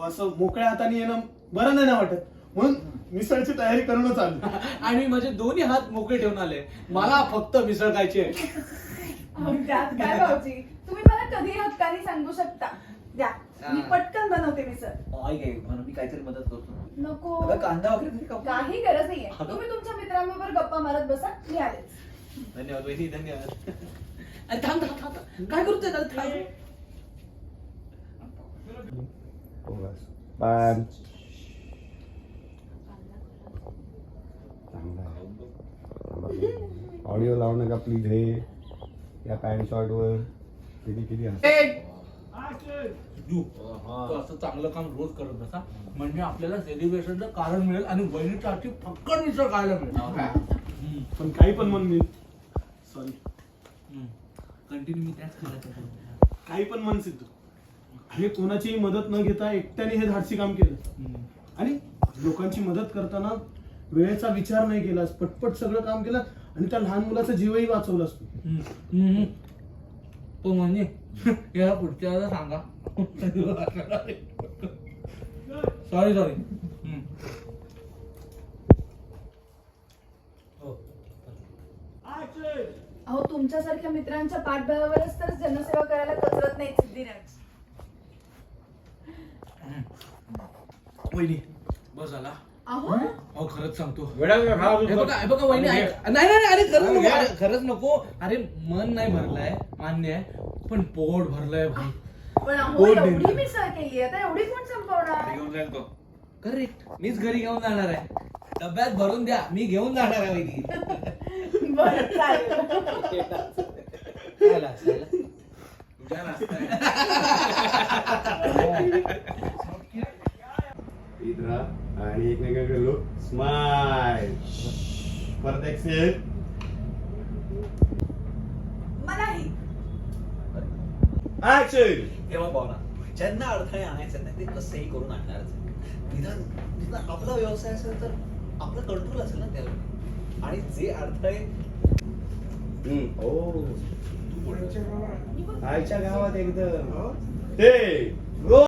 असं मोकळ्या हाताने येणं बरं नाही ना वाटत, म्हणून मिसळची तयारी करणं चालू. आणि माझे दोन्ही हात मोकळे ठेवून आले, मला फक्त मिसळ खायची आहे. त्यात काय भाऊजी, तुम्ही मला कधी हक्काने सांगू शकता. द्या, मी पटकन बनवते मिसळ. म्हणून मी काहीतरी मदत करतो. नको, अगं, कांदा वगैरे तरी कापू. काही गरज नाहीये. तुम्ही तुमच्या मित्रांबरोबर गप्पा मारत बसा, मी आलेच. धन्यवाद वहिनी, धन्यवाद. अरे थांब थांब थांब, काय करतोय थांब. ऑडिओ लावू नका प्लीज. हे या पॅन्ट शॉर्ट वर किती किती तू असं चांगलं काम रोज करत बसा, म्हणजे आपल्याला सेलिब्रेशनचं कारण मिळेल आणि वहिनीच्या हातची फक्कड मिसळ खायला मिळेल. पण काही पण म्हण मी सॉरी कंटिन्यू मी त्याच करायचं. काही पण म्हण सिद्धू, अरे कोणाचीही मदत न घेता एकट्याने हे धाडसी काम केलं. आणि लोकांची मदत करताना वेळेचा विचार नाही केलास, पटपट सगळं काम केलं आणि त्या लहान मुलाचा जीवही वाचवलास तू. तो म्हणजे याला पुढच्या वेळेला सांगा. Sorry sorry. अहो, तुमच्यासारख्या मित्रांच्या पाठबळावरच तर जनसेवा करायला कचरत नाही सिद्धिराज. वहिनी बस झाला. अहो, खरंच सांगतो. हे बघा वहिनी, नाही नाही अरे खरंच नको, अरे खरंच नको. अरे मन नाही भरलंय, मान्य आहे, पण पोट भरलंय भाई. पण अहो, एवढी मिसळ केली, आता एवढी कोण संपवणार? घेऊन जाईल तो. करेक्ट, मीच घरी घेऊन जाणार आहे. डब्यात भरून द्या, मी घेऊन जाणार आहे वहिनी. बरं, चालेल. काय लाजताय? तुझ्या लाजताय. इधरा आणि एकमेकांकडे लोक स्माइल. परत एक्सेल. मलाही. ऍक्शन. तेव्हा पाहुणा, ज्यांना अडथळे आणायचे नाही ते कसंही करून आणणारच. निदान आपला व्यवसाय असेल तर आपलं कंट्रोल असेल ना त्यावर. आणि जे अडथळे आईच्या गावात एकदम ते